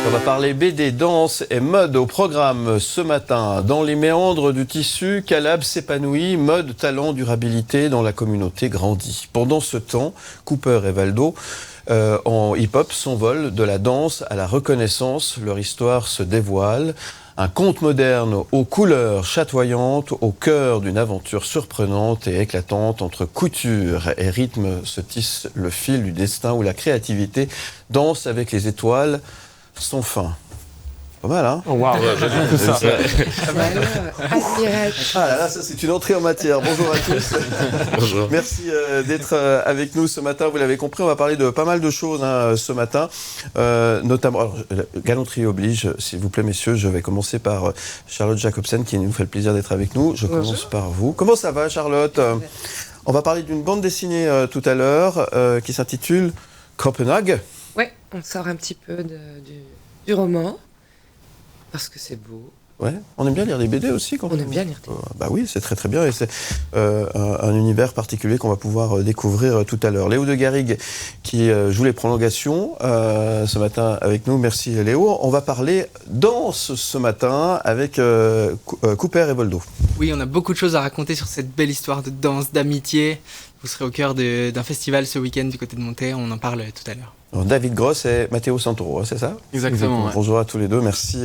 On va parler BD, danse et mode au programme ce matin. Dans les méandres du tissu, Calab s'épanouit, mode, talent, durabilité dans la communauté grandit. Pendant ce temps, Cooper et Valdo en hip-hop s'envolent de la danse à la reconnaissance. Leur histoire se dévoile. Un conte moderne aux couleurs chatoyantes, au cœur d'une aventure surprenante et éclatante. Entre couture et rythme se tisse le fil du destin où la créativité danse avec les étoiles sans fin. Pas mal, hein? Oh, waouh, j'aime tout ça. Ah là là, ça c'est une entrée en matière. Bonjour à tous. Bonjour. Merci d'être avec nous ce matin. Vous l'avez compris, on va parler de pas mal de choses ce matin. Notamment, alors, galanterie oblige, s'il vous plaît messieurs. Je vais commencer par Charlotte Jacobsen qui nous fait le plaisir d'être avec nous. Je commence par vous. Comment ça va Charlotte? On va parler d'une bande dessinée tout à l'heure qui s'intitule Copenhague. Oui, on sort un petit peu du roman. Parce que c'est beau. Ouais, on aime bien lire des BD aussi quand on aime bien lire des BD. Bah oui, c'est très très bien et c'est un univers particulier qu'on va pouvoir découvrir tout à l'heure. Léo de Garrigue qui joue les prolongations ce matin avec nous. Merci Léo. On va parler danse ce matin avec Cooper et Valdo. Oui, on a beaucoup de choses à raconter sur cette belle histoire de danse, d'amitié. Vous serez au cœur d'un festival ce week-end du côté de Monté, on en parle tout à l'heure. Alors, David Gross et Matteo Santoro, c'est ça? Exactement. Ouais. Bonjour à tous les deux, merci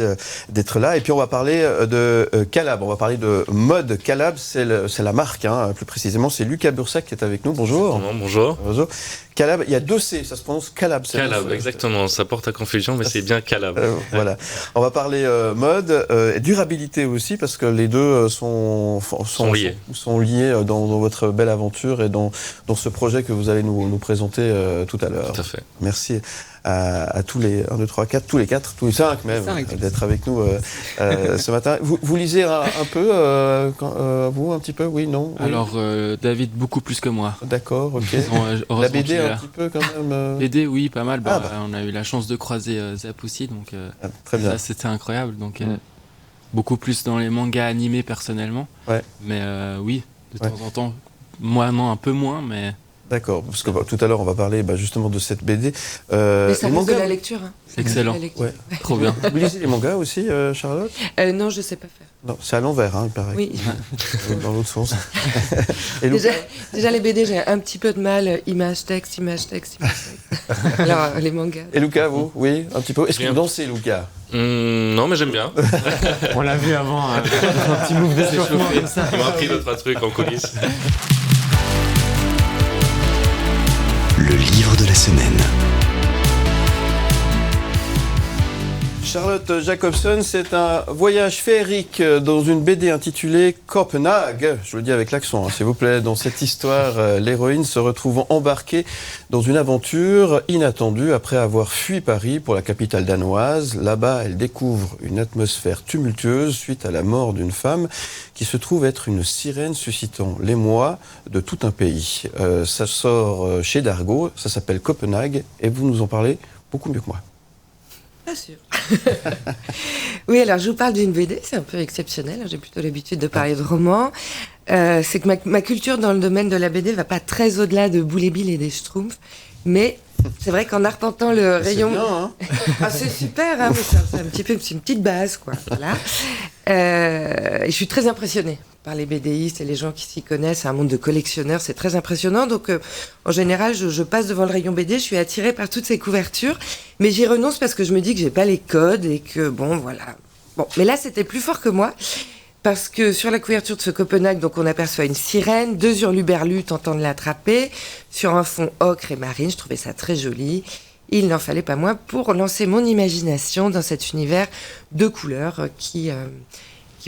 d'être là. Et puis on va parler de Calab, on va parler de mode Calab, c'est la marque, hein, plus précisément. C'est Lucas Bursac qui est avec nous, bonjour. Bonjour. Bonjour. Calab, il y a deux C, ça se prononce Calab. Calab, exactement, ça porte à confusion, mais c'est bien Calab. Voilà. On va parler mode et durabilité aussi, parce que les deux sont liés dans votre belle aventure et dans ce projet que vous allez nous présenter tout à l'heure. Tout à fait. Merci à tous les 1, 2, 3, 4, tous les 4, tous les 5 même, d'être avec nous ce matin. Vous lisez un peu, vous un petit peu, oui, non oui. Alors, David, beaucoup plus que moi. D'accord, ok. La BD un petit peu quand même BD, oui, pas mal. On a eu la chance de croiser Zap aussi, donc très bien. Ça, c'était incroyable. Donc, beaucoup plus dans les mangas animés personnellement. Ouais. Mais oui, de temps en temps, moi, non, un peu moins, mais... D'accord, parce que tout à l'heure on va parler justement de cette BD. Mais ça reste de la lecture. Hein. Excellent, ouais. Trop bien. Vous lisez les mangas aussi, Charlotte? Non, je sais pas faire. Non, c'est à l'envers, il paraît. Oui. Dans l'autre sens. Et déjà les BD, j'ai un petit peu de mal. Image, texte. Alors les mangas. Et Lucas, vous? Oui, un petit peu. Est-ce que vous dansez, Lucas? Non, mais j'aime bien. On l'a vu avant, un petit move d'échauffement comme ça. Il m'a appris d'autres trucs en coulisses. Le livre de la semaine. Charlotte Jacobsen, c'est un voyage féerique dans une BD intitulée Copenhague. Je le dis avec l'accent, s'il vous plaît. Dans cette histoire, l'héroïne se retrouve embarquée dans une aventure inattendue après avoir fui Paris pour la capitale danoise. Là-bas, elle découvre une atmosphère tumultueuse suite à la mort d'une femme qui se trouve être une sirène suscitant l'émoi de tout un pays. Ça sort chez Dargaud, ça s'appelle Copenhague et vous nous en parlez beaucoup mieux que moi. Pas sûr. Oui, alors je vous parle d'une BD, c'est un peu exceptionnel, j'ai plutôt l'habitude de parler de romans. C'est que ma culture dans le domaine de la BD va pas très au-delà de Boule et Bill et des Schtroumpfs, mais c'est vrai qu'en arpentant le rayon... C'est bien, hein. C'est super, hein, mais c'est un petit peu, c'est une petite base, quoi. Voilà. Et je suis très impressionnée par les BDistes et les gens qui s'y connaissent. C'est un monde de collectionneurs, c'est très impressionnant. Donc, en général, je passe devant le rayon BD, je suis attirée par toutes ces couvertures, mais j'y renonce parce que je me dis que j'ai pas les codes et que, bon, voilà. Bon, mais là, c'était plus fort que moi. Parce que sur la couverture de ce Copenhague, donc on aperçoit une sirène, 2 hurluberlus tentant de l'attraper, sur un fond ocre et marine. Je trouvais ça très joli. Il n'en fallait pas moins pour lancer mon imagination dans cet univers de couleurs qui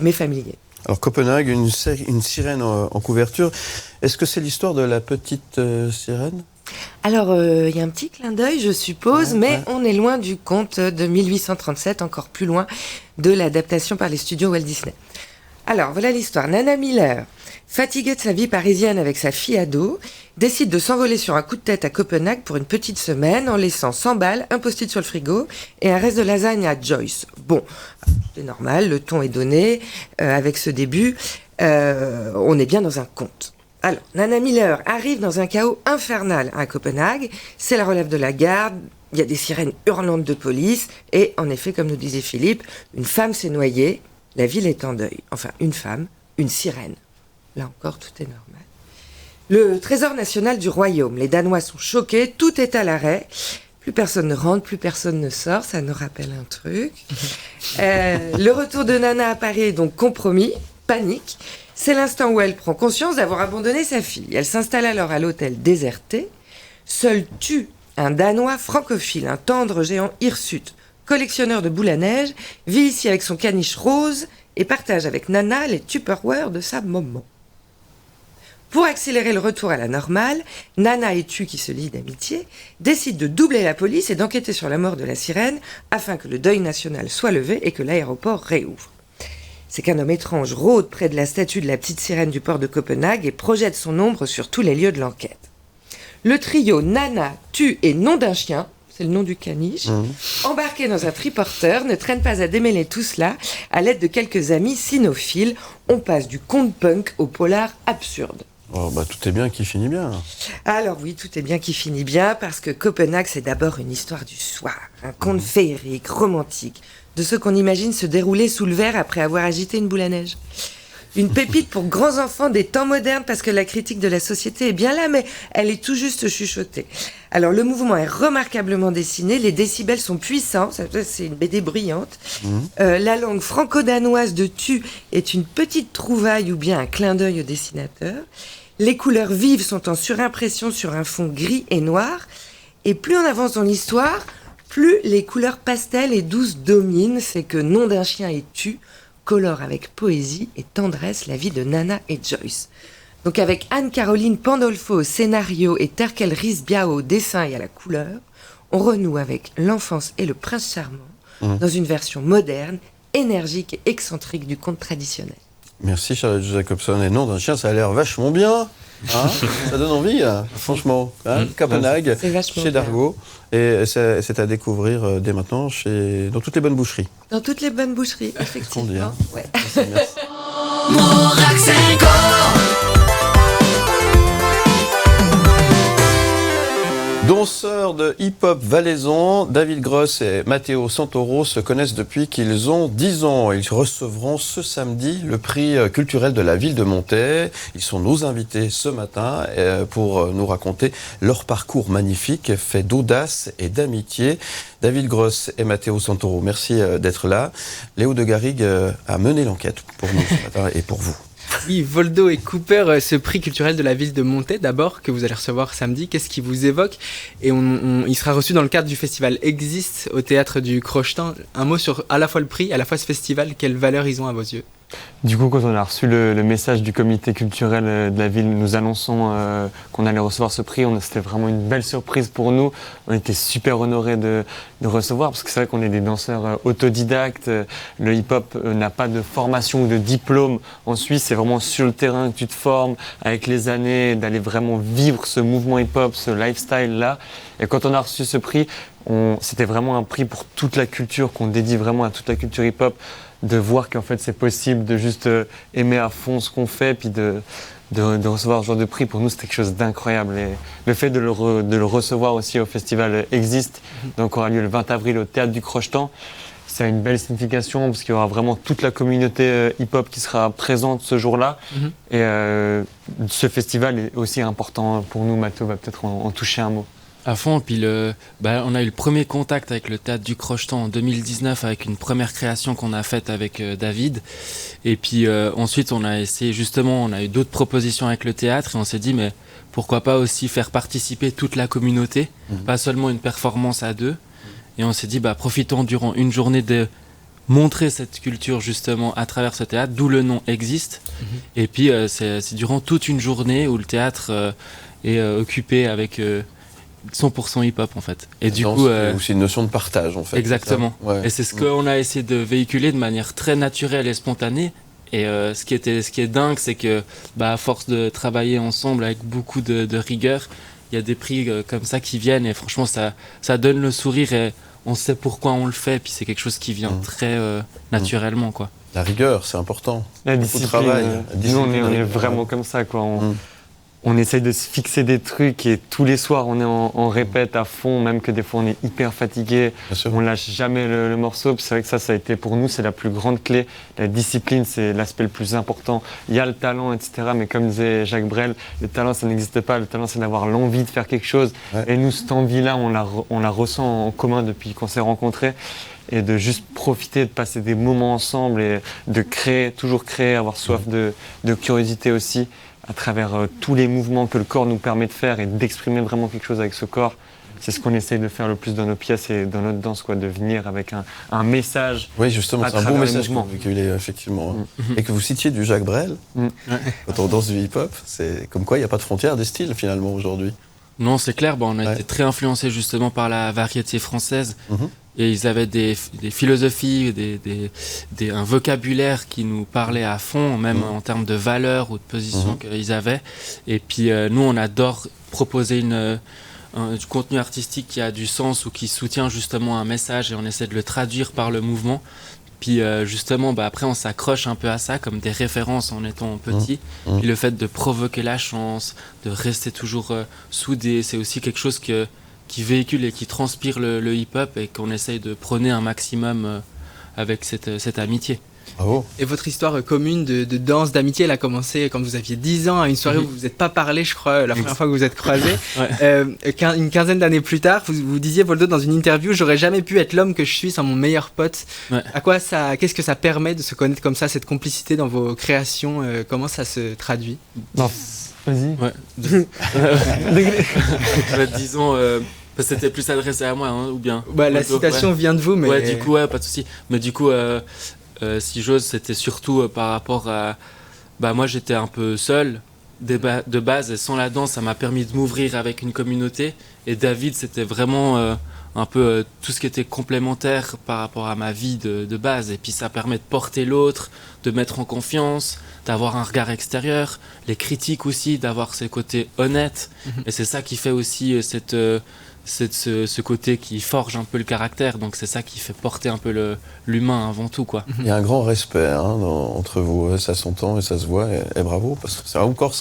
m'est familier. Alors Copenhague, une sirène en couverture. Est-ce que c'est l'histoire de la petite sirène ? Alors, il y a un petit clin d'œil, je suppose, mais on est loin du conte de 1837, encore plus loin de l'adaptation par les studios Walt Disney. Alors, voilà l'histoire. Nana Miller, fatiguée de sa vie parisienne avec sa fille ado, décide de s'envoler sur un coup de tête à Copenhague pour une petite semaine en laissant 100 balles, un post-it sur le frigo et un reste de lasagne à Joyce. Bon, c'est normal, le ton est donné avec ce début. On est bien dans un conte. Alors, Nana Miller arrive dans un chaos infernal à Copenhague. C'est la relève de la garde. Il y a des sirènes hurlantes de police. Et en effet, comme nous disait Philippe, une femme s'est noyée. La ville est en deuil. Enfin, une femme, une sirène. Là encore, tout est normal. Le trésor national du royaume. Les Danois sont choqués. Tout est à l'arrêt. Plus personne ne rentre, plus personne ne sort. Ça nous rappelle un truc. Le retour de Nana à Paris est donc compromis. Panique. C'est l'instant où elle prend conscience d'avoir abandonné sa fille. Elle s'installe alors à l'hôtel déserté. Seul tue un Danois francophile, un tendre géant hirsute, collectionneur de boules à neige, vit ici avec son caniche rose et partage avec Nana les Tupperware de sa maman. Pour accélérer le retour à la normale, Nana et Tu, qui se lient d'amitié, décident de doubler la police et d'enquêter sur la mort de la sirène afin que le deuil national soit levé et que l'aéroport réouvre. C'est qu'un homme étrange rôde près de la statue de la petite sirène du port de Copenhague et projette son ombre sur tous les lieux de l'enquête. Le trio Nana, Tu et Nom d'un chien, c'est le nom du caniche, embarqué dans un triporteur, ne traîne pas à démêler tout cela à l'aide de quelques amis cynophiles. On passe du conte punk au polar absurde. Oh, bah, tout est bien qui finit bien. Alors oui, tout est bien qui finit bien, parce que Copenhague, c'est d'abord une histoire du soir, un conte féerique, romantique, de ce qu'on imagine se dérouler sous le verre après avoir agité une boule à neige. Une pépite pour grands enfants des temps modernes, parce que la critique de la société est bien là, mais elle est tout juste chuchotée. Alors le mouvement est remarquablement dessiné, les décibels sont puissants, c'est une BD brillante. La langue franco-danoise de Tu est une petite trouvaille ou bien un clin d'œil au dessinateur. Les couleurs vives sont en surimpression sur un fond gris et noir. Et plus on avance dans l'histoire, plus les couleurs pastel et douces dominent. C'est que Nom d'un chien et Tu colore avec poésie et tendresse la vie de Nana et Joyce. Donc avec Anne-Caroline Pandolfo au scénario et Terkel Risbiao au dessin et à la couleur, on renoue avec l'enfance et le prince charmant dans une version moderne, énergique et excentrique du conte traditionnel. Merci Charlotte Jacobson. Et Nom d'un chien, ça a l'air vachement bien. Hein, ça donne envie, hein, franchement. Hein, Copenhague, chez bien. Dargaud. Et c'est à découvrir dès maintenant dans toutes les bonnes boucheries. Dans toutes les bonnes boucheries, effectivement. dit, hein. Ouais. Merci. Danseurs de hip-hop valaisan, David Gross et Matteo Santoro se connaissent depuis qu'ils ont 10 ans. Ils recevront ce samedi le prix culturel de la ville de Montaix. Ils sont nos invités ce matin pour nous raconter leur parcours magnifique, fait d'audace et d'amitié. David Gross et Matteo Santoro, merci d'être là. Léo de Garrigue a mené l'enquête pour nous ce matin et pour vous. Oui, Voldo et Cooper, ce prix culturel de la ville de Montaix, d'abord, que vous allez recevoir samedi, qu'est-ce qui vous évoque ? Et il sera reçu dans le cadre du festival Existe au théâtre du Crochetin. Un mot sur à la fois le prix, à la fois ce festival, quelle valeur ils ont à vos yeux ? Du coup, quand on a reçu le message du comité culturel de la ville nous annonçant qu'on allait recevoir ce prix, c'était vraiment une belle surprise pour nous. On était super honorés de recevoir, parce que c'est vrai qu'on est des danseurs autodidactes. Le hip-hop n'a pas de formation ou de diplôme en Suisse. C'est vraiment sur le terrain que tu te formes, avec les années, d'aller vraiment vivre ce mouvement hip-hop, ce lifestyle-là. Et quand on a reçu ce prix, c'était vraiment un prix pour toute la culture, qu'on dédie vraiment à toute la culture hip-hop, de voir qu'en fait c'est possible de juste aimer à fond ce qu'on fait, puis de recevoir ce genre de prix. Pour nous, c'était quelque chose d'incroyable. Et le fait de le recevoir aussi au festival Existe, donc aura lieu le 20 avril au Théâtre du Crochetan, ça a une belle signification, parce qu'il y aura vraiment toute la communauté hip-hop qui sera présente ce jour-là. Et ce festival est aussi important pour nous. Mathieu va peut-être en toucher un mot. À fond, puis on a eu le premier contact avec le Théâtre du Crochetan en 2019 avec une première création qu'on a faite avec David. Et puis ensuite on a essayé, justement, on a eu d'autres propositions avec le théâtre et on s'est dit mais pourquoi pas aussi faire participer toute la communauté, pas seulement une performance à deux. Et on s'est dit profitons durant une journée de montrer cette culture justement à travers ce théâtre, d'où le nom Existe. Et puis c'est durant toute une journée où le théâtre est occupé avec 100% hip-hop en fait. Et du coup, c'est aussi une notion de partage en fait. Exactement. Ouais. Et c'est ce qu'on a essayé de véhiculer de manière très naturelle et spontanée. Et ce qui est dingue, c'est que à force de travailler ensemble avec beaucoup de rigueur, il y a des prix comme ça qui viennent et franchement ça donne le sourire et on sait pourquoi on le fait. Puis c'est quelque chose qui vient très naturellement quoi. La rigueur, c'est important. La discipline. Travail. Nous, on est vraiment comme ça quoi. on essaye de se fixer des trucs et tous les soirs on est en répète à fond, même que des fois on est hyper fatigué, on lâche jamais le morceau. Puis c'est vrai que ça a été pour nous, c'est la plus grande clé. La discipline, c'est l'aspect le plus important. Il y a le talent, etc. Mais comme disait Jacques Brel, le talent ça n'existe pas, le talent c'est d'avoir l'envie de faire quelque chose. Ouais. Et nous, cette envie-là, on la ressent en commun depuis qu'on s'est rencontrés. Et de juste profiter, de passer des moments ensemble et de créer, toujours créer, avoir soif de curiosité aussi, à travers tous les mouvements que le corps nous permet de faire et d'exprimer vraiment quelque chose avec ce corps. C'est ce qu'on essaye de faire le plus dans nos pièces et dans notre danse, quoi, de venir avec un message. Oui, justement, c'est un bon message que vous véhiculez, effectivement. Et que vous citiez du Jacques Brel, quand on danse du hip-hop, c'est comme quoi il n'y a pas de frontière des styles, finalement, aujourd'hui. Non, c'est clair, on a été très influencés justement par la variété française. Et ils avaient des philosophies, un vocabulaire qui nous parlait à fond, même en termes de valeurs ou de position qu'ils avaient. Et puis nous, on adore proposer du contenu artistique qui a du sens ou qui soutient justement un message et on essaie de le traduire par le mouvement. Puis justement, après on s'accroche un peu à ça comme des références en étant petit. Puis le fait de provoquer la chance, de rester toujours soudé, c'est aussi quelque chose qui véhicule et qui transpire le hip-hop et qu'on essaye de prôner un maximum avec cette amitié. Bravo. Et votre histoire commune de danse, d'amitié, elle a commencé quand vous aviez 10 ans, à une soirée où vous vous êtes pas parlé, je crois, la première fois que vous êtes croisés. Une quinzaine d'années plus tard, vous disiez, Voldo, dans une interview, j'aurais jamais pu être l'homme que je suis sans mon meilleur pote. Qu'est-ce que ça permet de se connaître comme ça, cette complicité dans vos créations, comment ça se traduit? Vas-y. Disons... c'était plus adressé à moi, ou bien la citation vient de vous, mais... Ouais, du coup, pas de souci. Mais du coup, si j'ose, c'était surtout par rapport à... moi, j'étais un peu seul de base, et sans la danse, ça m'a permis de m'ouvrir avec une communauté. Et David, c'était vraiment un peu tout ce qui était complémentaire par rapport à ma vie de base. Et puis, ça permet de porter l'autre, de mettre en confiance, d'avoir un regard extérieur, les critiques aussi, d'avoir ce côté honnête. Et c'est ça qui fait aussi ce côté qui forge un peu le caractère, donc c'est ça qui fait porter un peu l'humain avant tout, quoi. Il y a un grand respect entre vous, ça s'entend et ça se voit, et bravo, parce que c'est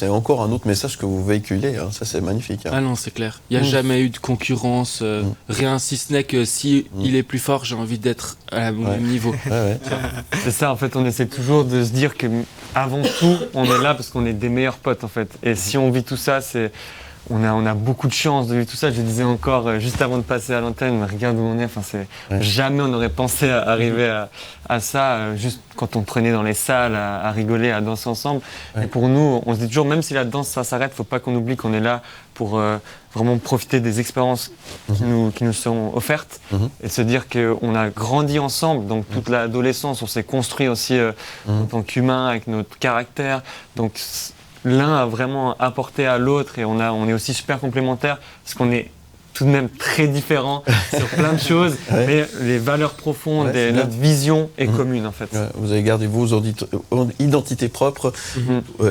encore un autre message que vous véhiculez, ça c'est magnifique. Ah non, c'est clair, il n'y a jamais eu de concurrence, rien, si ce n'est que si il est plus fort, j'ai envie d'être à mon même niveau. C'est ça, en fait, on essaie toujours de se dire que avant tout, on est là parce qu'on est des meilleurs potes, en fait, et si on vit tout ça, on a beaucoup de chance de vivre tout ça. Je disais encore juste avant de passer à l'antenne, mais regarde où on est. Jamais on n'aurait pensé à arriver à ça, juste quand on prenait dans les salles, à rigoler, à danser ensemble. Et pour nous, on se dit toujours, même si la danse ça s'arrête, faut pas qu'on oublie qu'on est là pour vraiment profiter des expériences qui nous sont offertes et se dire qu'on a grandi ensemble. Donc toute l'adolescence, on s'est construit aussi en tant qu'humain avec notre caractère. Donc l'un a vraiment apporté à l'autre et on est aussi super complémentaires parce qu'on est tout de même très différents sur plein de choses, mais les valeurs profondes et notre vision est commune en fait. Vous avez gardé vos identités propres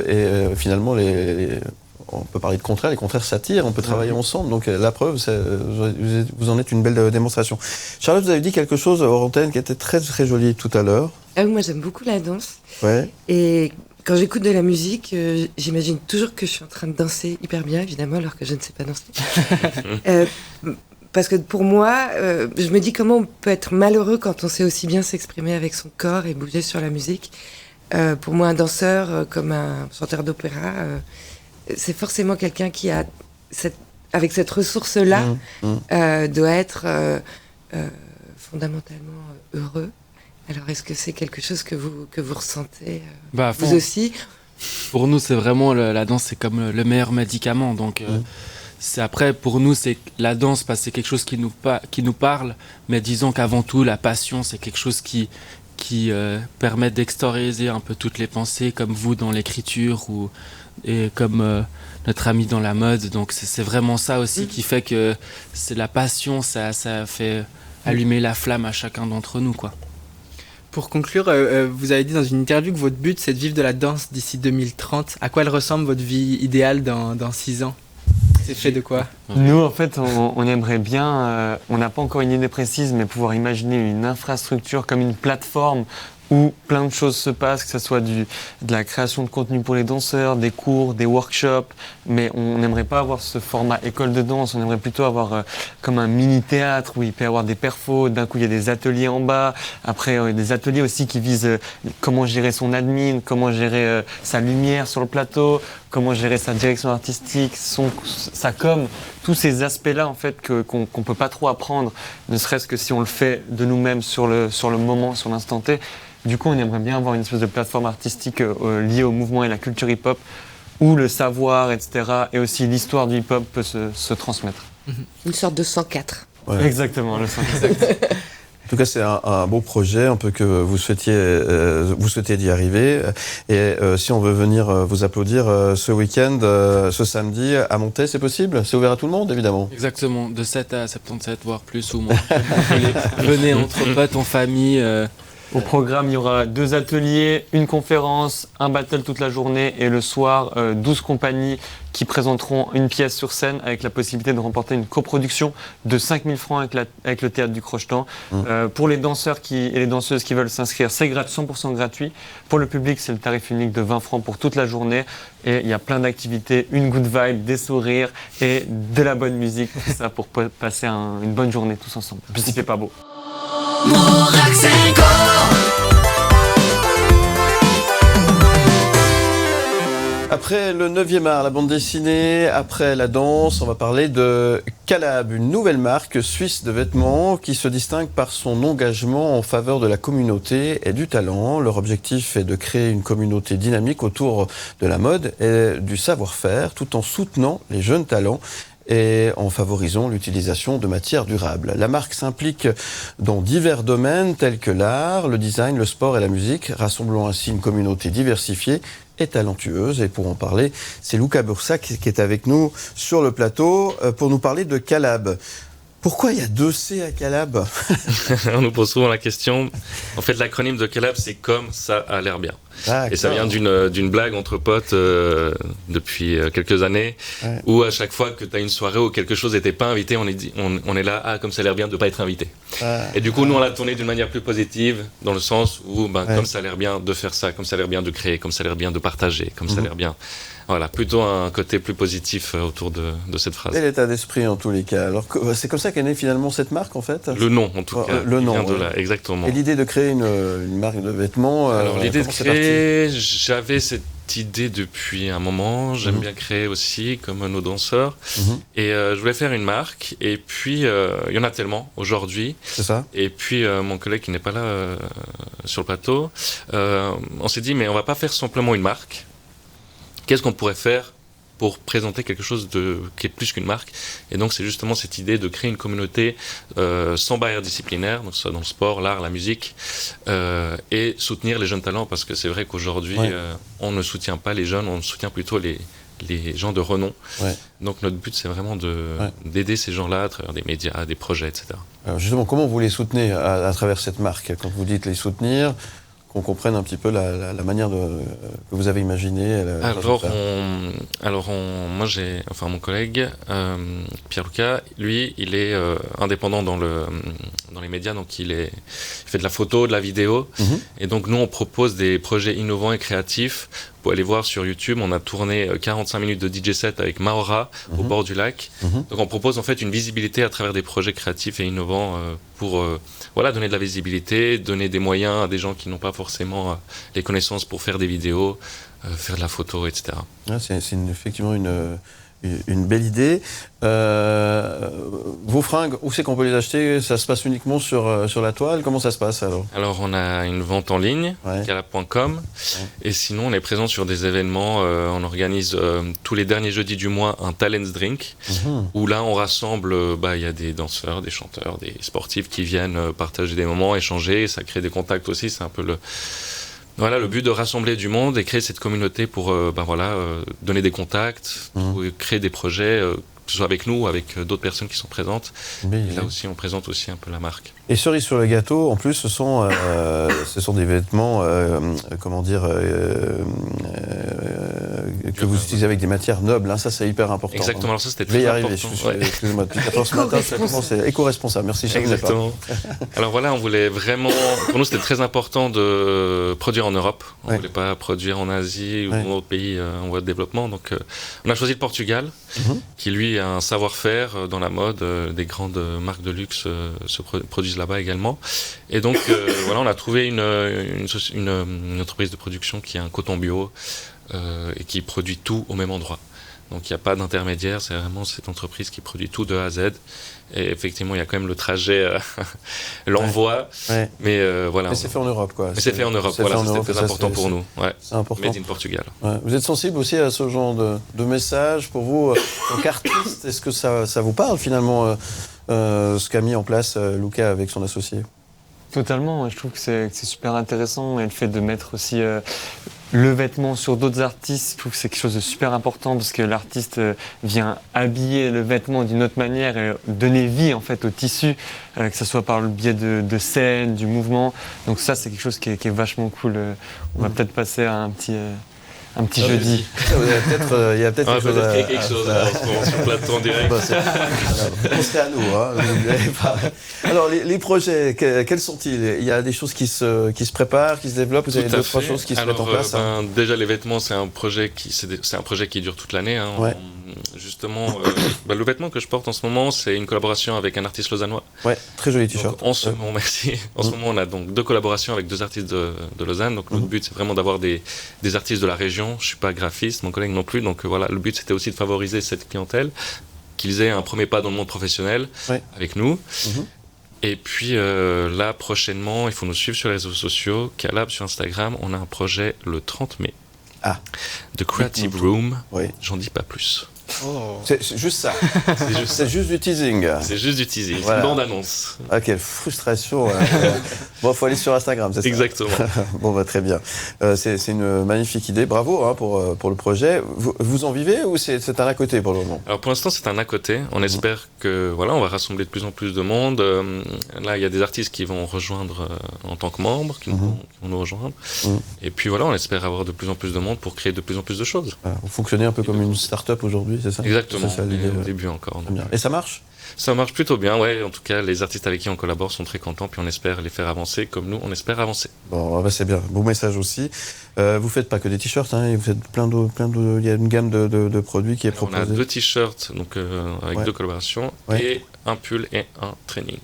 et finalement on peut parler de contraires, les contraires s'attirent, on peut travailler ensemble, donc la preuve, vous en êtes une belle démonstration. Charlotte, vous avez dit quelque chose hors antenne qui était très très joli tout à l'heure. Moi j'aime beaucoup la danse et quand j'écoute de la musique, j'imagine toujours que je suis en train de danser hyper bien, évidemment, alors que je ne sais pas danser. Parce que pour moi, je me dis comment on peut être malheureux quand on sait aussi bien s'exprimer avec son corps et bouger sur la musique. Pour moi, un danseur, comme un chanteur d'opéra, c'est forcément quelqu'un qui a avec cette ressource-là, doit être fondamentalement heureux. Alors, est-ce que c'est quelque chose que vous ressentez vous aussi? Pour nous, c'est vraiment la danse, c'est comme le meilleur médicament. Donc, c'est après, pour nous, c'est la danse, parce que c'est quelque chose qui nous parle. Mais disons qu'avant tout, la passion, c'est quelque chose qui permet d'extérioriser un peu toutes les pensées, comme vous dans l'écriture et comme notre ami dans la mode. Donc, c'est vraiment ça aussi qui fait que c'est la passion, ça fait allumer la flamme à chacun d'entre nous, quoi. Pour conclure, vous avez dit dans une interview que votre but, c'est de vivre de la danse d'ici 2030. À quoi elle ressemble, votre vie idéale dans 6 ans? C'est fait de quoi? Nous, en fait, on aimerait bien, on n'a pas encore une idée précise, mais pouvoir imaginer une infrastructure comme une plateforme où plein de choses se passent, que ce soit de la création de contenu pour les danseurs, des cours, des workshops, mais on n'aimerait pas avoir ce format école de danse, on aimerait plutôt avoir comme un mini-théâtre où il peut y avoir des perfos, d'un coup il y a des ateliers en bas, après des ateliers aussi qui visent comment gérer son admin, comment gérer sa lumière sur le plateau, comment gérer sa direction artistique, sa com, tous ces aspects-là en fait qu'on peut pas trop apprendre, ne serait-ce que si on le fait de nous-mêmes sur le moment, sur l'instant T. Du coup, on aimerait bien avoir une espèce de plateforme artistique liée au mouvement et la culture hip-hop, où le savoir, etc., et aussi l'histoire du hip-hop peut se transmettre. Une sorte de 104. Ouais. Exactement, le 5. En tout cas, c'est un beau projet, un peu que vous souhaitiez d'y arriver. Et si on veut venir vous applaudir ce week-end, ce samedi, à Montaix, c'est possible? C'est ouvert à tout le monde, évidemment. Exactement, de 7 à 77, voire plus ou moins. Venez entre potes, en famille. Au programme, il y aura 2 ateliers, une conférence, un battle toute la journée et le soir, 12 compagnies qui présenteront une pièce sur scène avec la possibilité de remporter une coproduction de 5 000 francs avec le théâtre du Crochetan. Pour les danseurs et les danseuses qui veulent s'inscrire, c'est 100% gratuit. Pour le public, c'est le tarif unique de 20 francs pour toute la journée. Et il y a plein d'activités, une good vibe, des sourires et de la bonne musique, tout ça pour passer une bonne journée tous ensemble. Puis il fait pas beau. Après le 9e art, la bande dessinée, après la danse, on va parler de Calab, une nouvelle marque suisse de vêtements qui se distingue par son engagement en faveur de la communauté et du talent. Leur objectif est de créer une communauté dynamique autour de la mode et du savoir-faire, tout en soutenant les jeunes talents et en favorisant l'utilisation de matières durables. La marque s'implique dans divers domaines tels que l'art, le design, le sport et la musique, rassemblant ainsi une communauté diversifiée et talentueuse. Et pour en parler, c'est Luca Bursac qui est avec nous sur le plateau pour nous parler de Calab. Pourquoi il y a 2 C à Calab? On nous pose souvent la question. En fait, l'acronyme de Calab, c'est comme ça a l'air bien. Et ça vient d'une blague entre potes depuis quelques années, ouais, où à chaque fois que tu as une soirée où quelque chose n'était pas invité, on est là, comme ça a l'air bien de ne pas être invité. Et du coup, nous, on l'a tourné d'une manière plus positive, dans le sens où, comme ça a l'air bien de faire ça, comme ça a l'air bien de créer, comme ça a l'air bien de partager, comme ça a l'air bien. Voilà, plutôt un côté plus positif autour de cette phrase. Et l'état d'esprit en tous les cas. Alors, c'est comme ça qu'est née finalement cette marque en fait? Le nom en tout cas. Le nom, vient de là, exactement. Et l'idée de créer une marque de vêtements. Alors l'idée de créer, j'avais cette idée depuis un moment. J'aime bien créer aussi, comme nos danseurs. Et je voulais faire une marque. Et puis, il y en a tellement aujourd'hui. C'est ça. Et puis, mon collègue qui n'est pas là sur le plateau, on s'est dit, mais on va pas faire simplement une marque. Qu'est-ce qu'on pourrait faire pour présenter quelque chose qui est plus qu'une marque? Et donc, c'est justement cette idée de créer une communauté sans barrière disciplinaire, donc soit dans le sport, l'art, la musique, et soutenir les jeunes talents, parce que c'est vrai qu'aujourd'hui, on ne soutient pas les jeunes, on soutient plutôt les gens de renom. Donc, notre but, c'est vraiment d'aider ces gens-là à travers des médias, des projets, etc. Alors justement, comment vous les soutenez à travers cette marque? Quand vous dites les soutenir, qu'on comprenne un petit peu la manière que vous avez imaginé. Mon collègue Pierre-Luca, lui, il est indépendant dans les médias, donc il fait de la photo, de la vidéo, et donc nous on propose des projets innovants et créatifs. Vous pouvez aller voir sur YouTube, on a tourné 45 minutes de DJ set avec Maora au bord du lac. Donc on propose en fait une visibilité à travers des projets créatifs et innovants pour donner de la visibilité, donner des moyens à des gens qui n'ont pas forcément les connaissances pour faire des vidéos, faire de la photo, etc. C'est effectivement une belle idée. Vos fringues, où c'est qu'on peut les acheter? Ça se passe uniquement sur la toile? Comment ça se passe alors? Alors on a une vente en ligne, calab.com, et sinon on est présent sur des événements. On organise tous les derniers jeudis du mois un Talents Drink, où là on rassemble, il y a des danseurs, des chanteurs, des sportifs qui viennent partager des moments, échanger, ça crée des contacts aussi, c'est un peu le but de rassembler du monde et créer cette communauté pour donner des contacts, pour créer des projets, que ce soit avec nous ou avec d'autres personnes qui sont présentes. Et là aussi, on présente aussi un peu la marque. Et cerise sur le gâteau, en plus, ce sont que vous utilisez avec des matières nobles, hein, ça c'est hyper important. Exactement, alors ça c'était Je vais très y arriver, important. Ouais. excusez-moi, depuis 14 ce matin, ça commence, c'est éco-responsable, merci, je savais pas. Exactement. Alors voilà, on voulait vraiment, pour nous c'était très important de produire en Europe. On Ouais. voulait pas produire en Asie ou Ouais. dans d'autres pays en voie de développement. Donc on a choisi le Portugal, qui lui a un savoir-faire dans la mode. Des grandes marques de luxe produisent là-bas également. Et donc voilà, on a trouvé une entreprise de production qui a un coton bio et qui produit tout au même endroit. Donc il n'y a pas d'intermédiaire, c'est vraiment cette entreprise qui produit tout de A à Z. Et effectivement, il y a quand même le trajet, l'envoi, Ouais. mais voilà. Mais c'est fait en Europe, quoi. Mais c'est fait en Europe, c'est fait voilà, en ça, Europe, c'était et très ça, important pour nous. Ouais. C'est important. Made in Portugal. Ouais. Vous êtes sensible aussi à ce genre de message pour vous, en tant qu'artiste, est-ce que ça vous parle finalement, ce qu'a mis en place Luca avec son associé? Totalement, je trouve que c'est super intéressant et le fait de mettre aussi le vêtement sur d'autres artistes, je trouve que c'est quelque chose de super important parce que l'artiste vient habiller le vêtement d'une autre manière et donner vie en fait au tissu, que ce soit par le biais de scènes, du mouvement. Donc ça c'est quelque chose qui est vachement cool. On va peut-être passer à un petit jeudi. Il y a peut-être Ah, quelque chose peut-être qu'il y a à- quelque à- chose là, en ce moment, sur le plateau en direct. Bah, pensez à nous, hein, n'oubliez pas. Alors, les projets, quels sont-ils? Il y a des choses qui se préparent, qui se développent, vous avez Tout à deux, trois fait. choses qui se Alors, mettent en place, hein. déjà les vêtements, c'est un projet qui dure toute l'année. Hein. Ouais. Justement, le vêtement que je porte en ce moment, c'est une collaboration avec un artiste lausannois. Ouais, très joli Donc, t-shirt. en ce moment, merci. En ce moment, on a donc 2 collaborations avec 2 artistes de Lausanne. Donc notre but, c'est vraiment d'avoir des artistes de la région. Je suis pas graphiste, mon collègue non plus. Donc voilà, le but, c'était aussi de favoriser cette clientèle, qu'ils aient un premier pas dans le monde professionnel Ouais. avec nous. Mhm. Et puis là, prochainement, il faut nous suivre sur les réseaux sociaux. Calab sur Instagram, on a un projet le 30 mai. Ah. The Creative Room. Oui. J'en dis pas plus. C'est juste ça. C'est juste, C'est juste du teasing. c'est juste du teasing. Voilà. C'est une bande-annonce. Ah, quelle frustration. Bon, faut aller sur Instagram, c'est ça? Exactement. Bon, bah, très bien. C'est une magnifique idée. Bravo hein, pour le projet. Vous en vivez ou c'est un à côté pour le moment? Alors pour l'instant, c'est un à côté. On espère que voilà, on va rassembler de plus en plus de monde. Là, il y a des artistes qui vont rejoindre en tant que membres, qui vont nous rejoindre. Et puis voilà, on espère avoir de plus en plus de monde pour créer de plus en plus de choses. Voilà, vous fonctionnez un peu comme une start-up aujourd'hui, c'est ça? Exactement. C'est ça l'idée. Au début encore. Très bien. Et ça marche? Ça marche plutôt bien, ouais. En tout cas, les artistes avec qui on collabore sont très contents, puis on espère les faire avancer comme nous, on espère avancer. Bon, bah, c'est bien. Beau message aussi. Vous faites pas que des t-shirts, hein, vous faites plein de, il y a une gamme de produits qui est On a proposée. 2 t-shirts, donc avec Ouais. 2 collaborations, Ouais. et un pull et un training.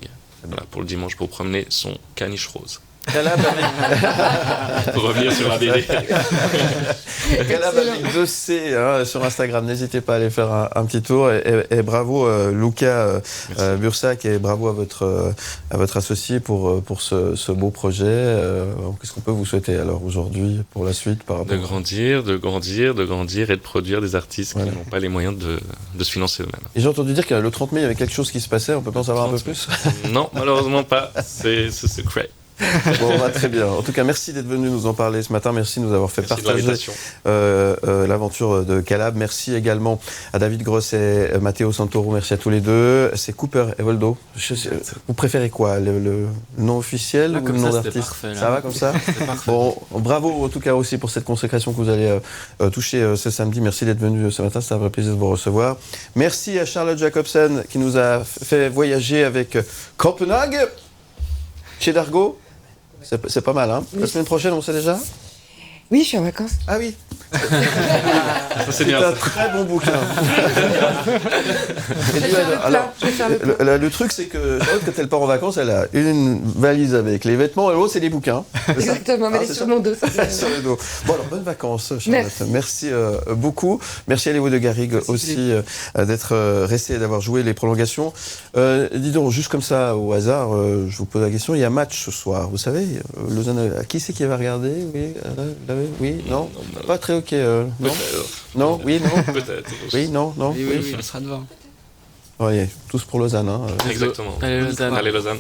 Voilà, pour le dimanche, pour promener son caniche rose. Calab avec, Pour revenir sur la BD. Calab avec 2C hein, sur Instagram. N'hésitez pas à aller faire un petit tour. Et bravo Luca Bursac et bravo à votre associé pour ce beau projet. Qu'est-ce qu'on peut vous souhaiter alors aujourd'hui pour la suite par rapport De grandir et de produire des artistes Voilà. qui n'ont pas les moyens de se financer eux-mêmes. Et j'ai entendu dire que le 30 mai, il y avait quelque chose qui se passait. On peut pas en savoir un peu 30 mai. plus? Non, malheureusement pas. C'est secret. Bon, bah, très bien. En tout cas, merci d'être venu nous en parler ce matin. Merci de nous avoir fait Merci de partager l'invitation. l'aventure de Calab. Merci également à David Gross et Matteo Santoro. Merci à tous les deux. C'est Cooper et Voldo. Vous préférez quoi, le nom officiel Là, ou comme le nom ça, c'était d'artiste? parfait, là. Ça va comme ça? C'est parfait. Bon, bravo en tout cas aussi pour cette consécration que vous allez toucher ce samedi. Merci d'être venu ce matin, c'est un vrai plaisir de vous recevoir. Merci à Charlotte Jacobsen qui nous a fait voyager avec Copenhague, chez Dargaud. C'est pas mal, hein? La semaine prochaine, on sait déjà? Oui, je suis en vacances. Ah oui. Ça, c'est C'est bien. un ça. très bon bouquin. Et Je vais lui, faire le alors, plein, je vais faire le plein. le truc, c'est que Charlotte, quand elle part en vacances, elle a une valise avec les vêtements et l'autre, c'est des bouquins. Exactement, mais Ah, elle est c'est sur ça. mon dos. ça. Sur le dos. Bon, alors, bonnes vacances, Charlotte. Merci beaucoup. Merci à Léo de Garrigue aussi d'être resté et d'avoir joué les prolongations. Dis donc, juste comme ça, au hasard, je vous pose la question. Il y a match ce soir, vous savez. Lausanne, qui c'est qui va regarder? Oui, oui, non? Pas très ok. Non? Non? Oui, non? Peut-être. Oui, non? Non? Oui, oui, oui, on sera devant. Oui, tous pour Lausanne. Hein. Exactement. Allez, Lausanne. Allez, Lausanne.